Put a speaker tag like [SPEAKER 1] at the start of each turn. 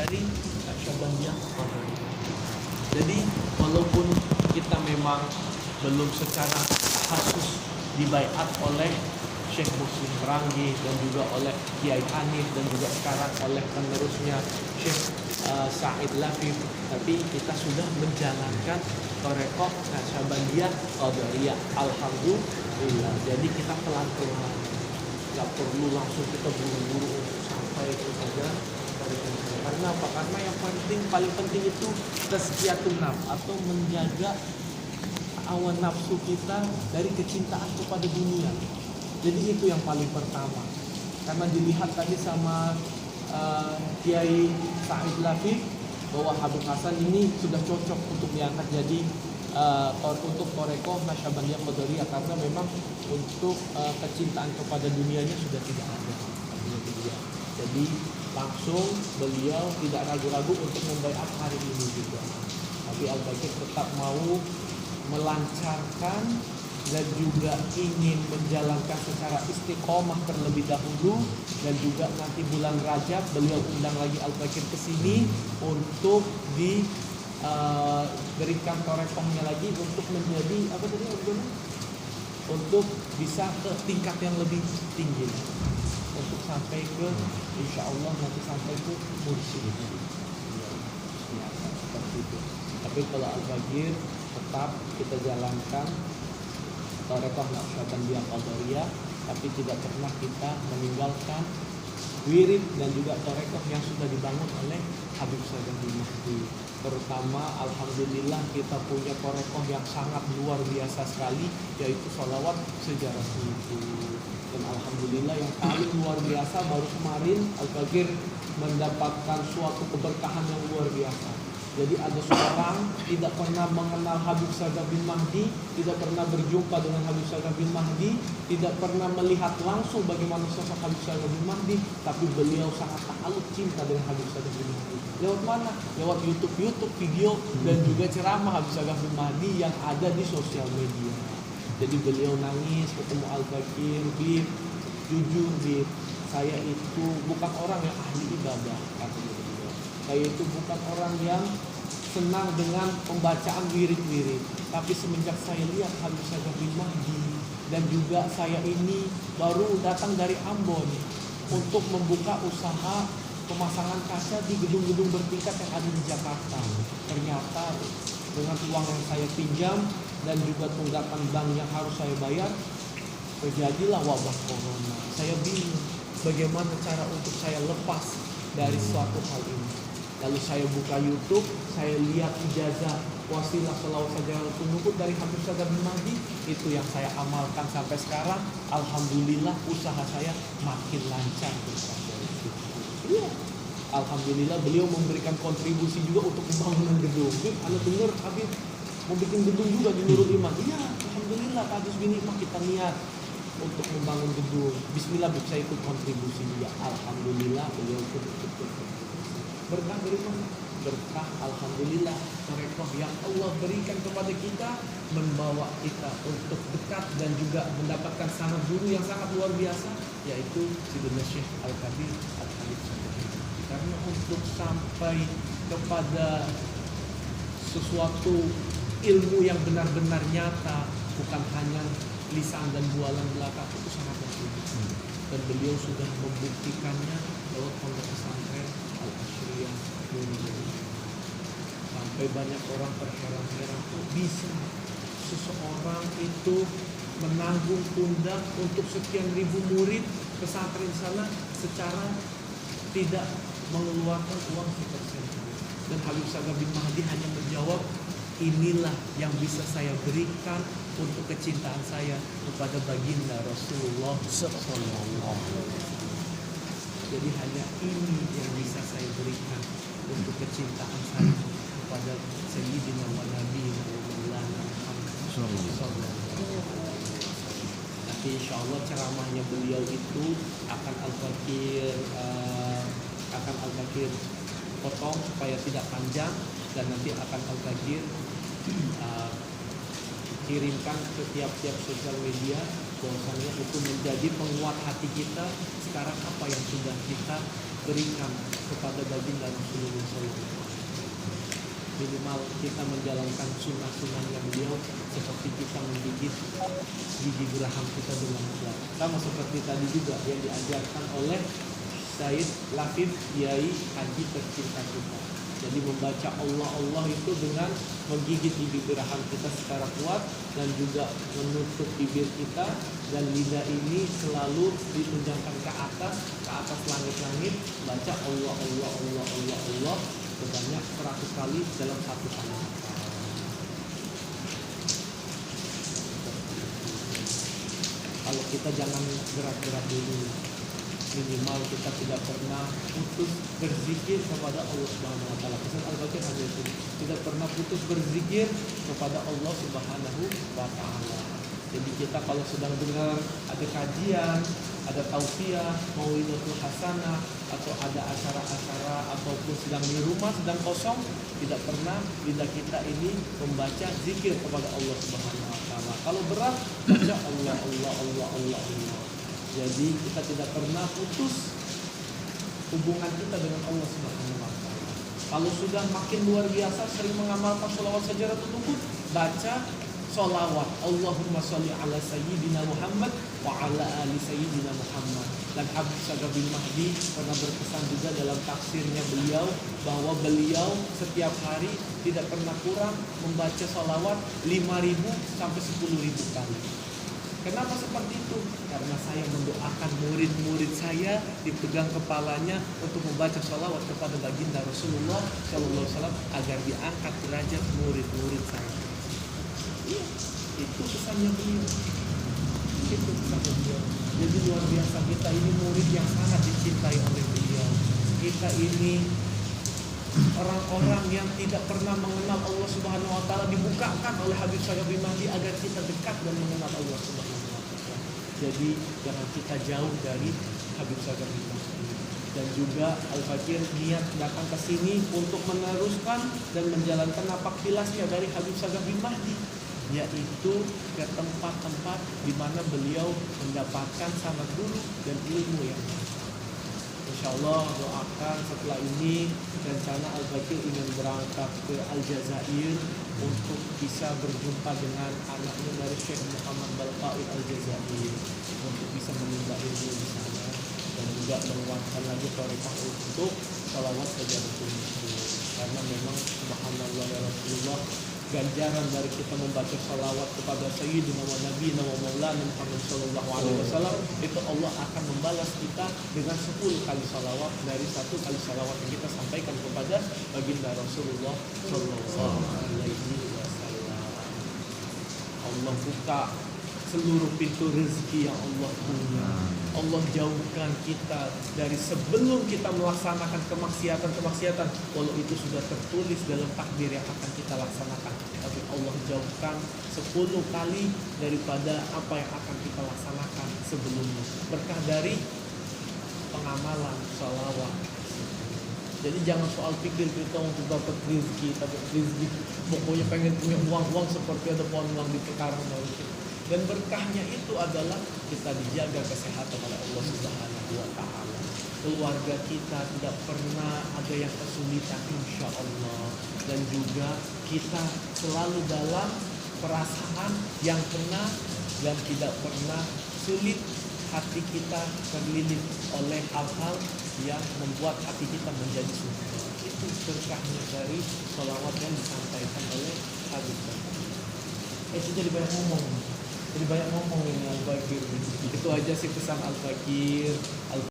[SPEAKER 1] dari Naqsyabandiyah Qadariyah. Jadi walaupun kita memang belum secara khusus dibaiat oleh Syekh Muslim Perangi dan juga oleh Kiai Hanif dan juga sekarang oleh penerusnya Syekh Said Lafif, tapi kita sudah menjalankan Thariqah Naqsyabandiyah Qadariyah. Alhamdulillah. Jadi kita pelan-pelan, nggak perlu langsung kita buru-buru untuk sampai kepada Thariqah. Karena apa? Karena yang paling penting itu tazkiyatun nafs, atau menjaga awan nafsu kita dari kecintaan kepada dunia. Jadi itu yang paling pertama. Karena dilihat tadi sama Kiai Said Lafif bahwa Habib Hasan ini sudah cocok untuk diangkat jadi untuk Thariqah Naqsyabandiyah Qadariyah, karena memang untuk kecintaan kepada dunianya sudah tidak ada. Jadi langsung beliau tidak ragu-ragu untuk membaiat hari ini juga. Tapi Al-Baqir tetap mau melancarkan dan juga ingin menjalankan secara istiqomah terlebih dahulu, dan juga nanti bulan Rajab beliau undang lagi Al-Baqir ke sini untuk diberikan thariqahnya lagi untuk menjadi apa tadi untuk bisa ke tingkat yang lebih tinggi, untuk sampai ke insya Allah nanti sampai ke mursyid. Ya, seperti itu. Tapi kalau Al-Baqir tetap kita jalankan Thariqah Naqsyabandiyah Qadariyah, tapi tidak pernah kita meninggalkan wirid dan juga thariqah yang sudah dibangun oleh Habib Said Abdul Mahdi. Terutama alhamdulillah kita punya thariqah yang sangat luar biasa sekali, yaitu sholawat sejarah itu. Dan alhamdulillah yang paling luar biasa baru kemarin Al-Baqir mendapatkan suatu keberkahan yang luar biasa. Jadi ada seorang tidak pernah mengenal Habib Said bin Mahdi, tidak pernah berjumpa dengan Habib Said bin Mahdi, tidak pernah melihat langsung bagaimana sosok Habib Said bin Mahdi, tapi beliau sangat ta'alluq cinta dengan Habib Said bin Mahdi. Lewat mana? Lewat YouTube video dan juga ceramah Habib Said bin Mahdi yang ada di sosial media. Jadi beliau nangis ketemu Al-Baqir, Bib, jujur Bib, saya itu bukan orang yang ahli ibadah, katanya beliau. Saya itu bukan orang yang senang dengan pembacaan wirid-wirid, tapi semenjak saya lihat Habib Said bin Mahdi, dan juga saya ini baru datang dari Ambon untuk membuka usaha pemasangan kaca di gedung-gedung bertingkat yang ada di Jakarta. Ternyata dengan uang yang saya pinjam dan juga tunggakan bank yang harus saya bayar, terjadilah wabah corona. Saya bingung bagaimana cara untuk saya lepas dari suatu hal ini. Lalu saya buka YouTube, saya lihat ijazah wasilah sholawat sejarah penuntut dari Habib Said bin Mahdi, itu yang saya amalkan sampai sekarang. Alhamdulillah usaha saya makin lancar berkat itu. Iya. Alhamdulillah beliau memberikan kontribusi juga untuk pembangunan gedung. Anda dengar Habib mau bikin gedung juga di Nurul Iman. Iya, alhamdulillah Pak Agus bin Iman kita niat untuk membangun gedung. Bismillah saya ikut kontribusi juga. Alhamdulillah beliau ikut. Berkah dari mana? Berkah alhamdulillah thariqah yang Allah berikan kepada kita membawa kita untuk dekat dan juga mendapatkan sanad guru yang sangat luar biasa, yaitu Sidina Syekh Al-Kabir Al-Khalid. Karena untuk sampai kepada sesuatu ilmu yang benar-benar nyata, bukan hanya lisan dan bualan belaka, itu sangat penting. Dan beliau sudah membuktikannya lewat pondok pesantren Al-Ashriyah Nurul. Sampai banyak orang terheran-heran, kok bisa seseorang itu menanggung pundak untuk sekian ribu murid pesantren sana secara tidak mengeluarkan uang sepersen. Dan Habib Said bin Mahdi hanya menjawab, inilah yang bisa saya berikan untuk kecintaan saya kepada baginda Rasulullah SAW. Jadi hanya ini yang bisa saya berikan untuk kecintaan saya kepada Sayyidina wa Nabi Maulana Muhammad SAW. Nanti insya Allah ceramahnya beliau itu akan Al-Baqir potong supaya tidak panjang, dan nanti akan Al-Baqir kirimkan ke tiap-tiap sosial media, bahwasanya itu menjadi penguat hati kita sekarang apa yang sudah kita berikan kepada baginda Rasulullah SAW. Minimal kita menjalankan sunnah-sunnahnya beliau, seperti kita menggigit gigi geraham kita dengan benar. Sama seperti tadi juga yang diajarkan oleh Said Lafif Kiai Haji tercinta kita. Jadi membaca Allah Allah itu dengan menggigit gigi geraham kita secara kuat dan juga menutup bibir kita, dan lidah ini selalu ditunjukkan ke atas langit-langit, baca Allah Allah Allah Allah Allah sebanyak 100 kali dalam satu kali. Kalau kita jangan gerak-gerak dulu, minimal kita tidak pernah putus berzikir kepada Allah Subhanahu wa taala. Pesan Al-Baqir hadis itu, tidak pernah putus berzikir kepada Allah Subhanahu wa taala. Jadi kita kalau sedang dengar ada kajian, ada tausiah, mau'izatul hasanah, atau ada acara-acara, ataupun sedang di rumah sedang kosong, tidak pernah lidah kita ini membaca zikir kepada Allah Subhanahu wa taala. Kalau berat, baca Allah Allah Allah Allah Allah. Jadi kita tidak pernah putus hubungan kita dengan Allah Subhanahu wa taala. Kalau sudah makin luar biasa sering mengamalkan sholawat sajaratul wujud, baca sholawat Allahumma sholli ala sayyidina Muhammad wa ala ali sayyidina Muhammad. Dan Habib Sagaf bin Mahdi pernah berpesan juga dalam tafsirnya beliau, bahwa beliau setiap hari tidak pernah kurang membaca sholawat 5.000 sampai 10.000 kali. Kenapa seperti itu? Karena saya mendoakan murid-murid saya dipegang kepalanya untuk membaca sholawat kepada baginda Rasulullah SAW agar diangkat derajat murid-murid saya. Iya, itu pesannya beliau. Itu pesannya beliau. Jadi luar biasa, kita ini murid yang sangat dicintai oleh beliau. Kita ini orang-orang yang tidak pernah mengenal Allah Subhanahu wa taala dibukakan oleh Habib Sagaf bin Mahdi agar kita dekat dan mengenal Allah Subhanahu wa taala. Jadi jangan kita jauh dari Habib Sagaf bin Mahdi. Dan juga Al-Baqir niat datang ke sini untuk meneruskan dan menjalankan napak tilasnya dari Habib Sagaf bin Mahdi, yaitu ke tempat-tempat di mana beliau mendapatkan sanad guru dan ilmu yang baik. Insyaallah doakan setelah ini rencana Al-Baqir ingin berangkat ke Aljazair untuk bisa berjumpa dengan anaknya dari Syekh Muhammad Balqa'i Aljazair untuk bisa menimba ilmu di sana, dan juga menguatkan lagi thariqah untuk sholawat sajaratul wujud. Karena memang subhanallah ya Rasulullah, ganjaran dari kita membaca salawat kepada Sayyidina wa Nabiyina wa Maulana Muhammad sallallahu alaihi wasallam, itu Allah akan membalas kita dengan 10 kali salawat dari 1 kali salawat yang kita sampaikan kepada baginda Rasulullah sallallahu alaihi wasallam. Allah buka seluruh pintu rezeki yang Allah punya. Allah jauhkan kita dari sebelum kita melaksanakan kemaksiatan, walau itu sudah tertulis dalam takdir yang akan kita laksanakan, tapi Allah jauhkan 10 kali daripada apa yang akan kita laksanakan sebelumnya, berkah dari pengamalan sholawat. Jadi jangan soal pikir kita untuk dapat rezeki, pokoknya pengen punya uang seperti ada pohon uang di sekarang. Dan berkahnya itu adalah kita dijaga kesehatan oleh Allah Subhanahu wa taala. Keluarga kita tidak pernah ada yang kesulitan insya Allah. Dan juga kita selalu dalam perasaan yang tenang dan tidak pernah sulit. Hati kita terlilit oleh hal-hal yang membuat hati kita menjadi subur. Itu berkahnya dari sholawat yang disampaikan oleh Habib Sagaf. Itu jadi banyak ngomong. Jadi banyak ngomong ini Al-Baqir. Itu aja sih pesan Al-Baqir.